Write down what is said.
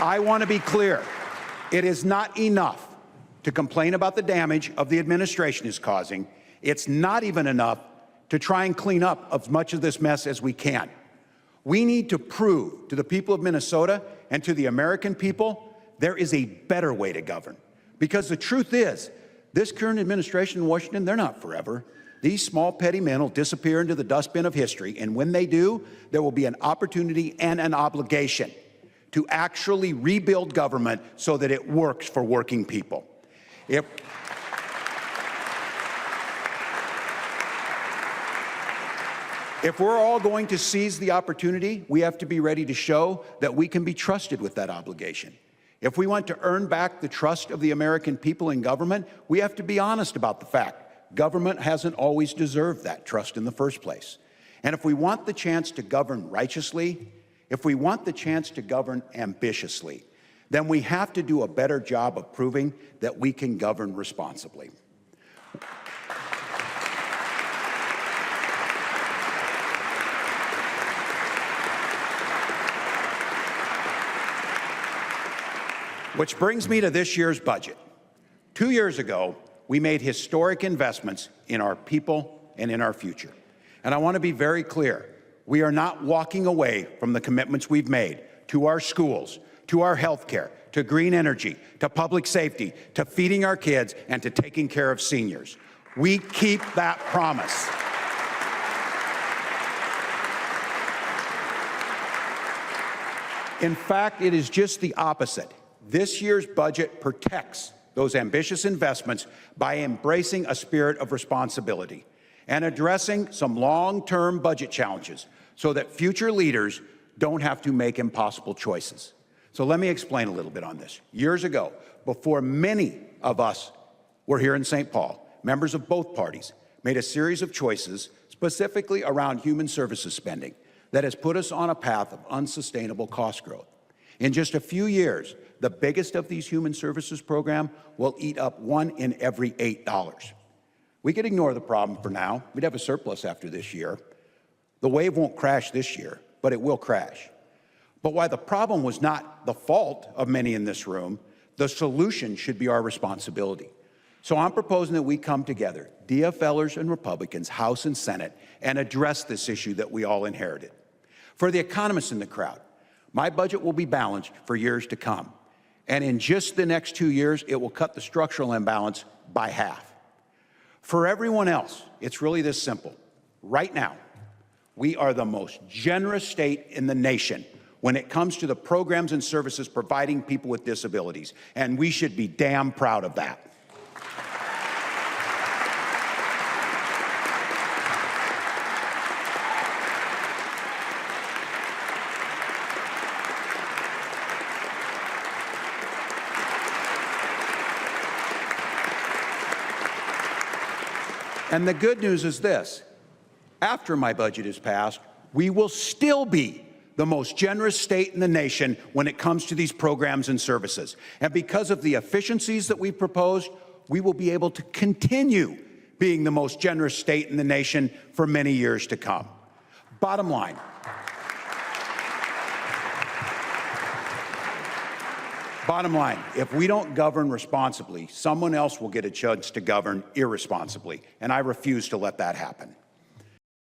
I want to be clear. It is not enough to complain about the damage of the administration is causing. It's not even enough to try and clean up as much of this mess as we can. We need to prove to the people of Minnesota and to the American people there is a better way to govern. Because the truth is, this current administration in Washington, they're not forever. These small petty men will disappear into the dustbin of history, and when they do, there will be an opportunity and an obligation to actually rebuild government so that it works for working people. If we're all going to seize the opportunity, we have to be ready to show that we can be trusted with that obligation. If we want to earn back the trust of the American people in government, we have to be honest about the fact government hasn't always deserved that trust in the first place. And if we want the chance to govern righteously, if we want the chance to govern ambitiously, then we have to do a better job of proving that we can govern responsibly. Which brings me to this year's budget. 2 years ago, we made historic investments in our people and in our future. And I want to be very clear. We are not walking away from the commitments we've made to our schools, to our health care, to green energy, to public safety, to feeding our kids, and to taking care of seniors. We keep that promise. In fact, it is just the opposite. This year's budget protects those ambitious investments by embracing a spirit of responsibility and addressing some long-term budget challenges so that future leaders don't have to make impossible choices. So let me explain a little bit on this. Years ago, before many of us were here in St. Paul, members of both parties made a series of choices specifically around human services spending that has put us on a path of unsustainable cost growth. In just a few years, the biggest of these human services program will eat up $1 in every $8. We could ignore the problem for now. We'd have a surplus after this year. The wave won't crash this year, but it will crash. But while the problem was not the fault of many in this room, the solution should be our responsibility. So I'm proposing that we come together, DFLers and Republicans, House and Senate, and address this issue that we all inherited. For the economists in the crowd, my budget will be balanced for years to come. And in just the next 2 years, it will cut the structural imbalance by half. For everyone else, it's really this simple. Right now, we are the most generous state in the nation when it comes to the programs and services providing people with disabilities, and we should be damn proud of that. And the good news is this. After my budget is passed, we will still be the most generous state in the nation when it comes to these programs and services. And because of the efficiencies that we've proposed, we will be able to continue being the most generous state in the nation for many years to come. Bottom line. Bottom line, if we don't govern responsibly, someone else will get a chance to govern irresponsibly, and I refuse to let that happen.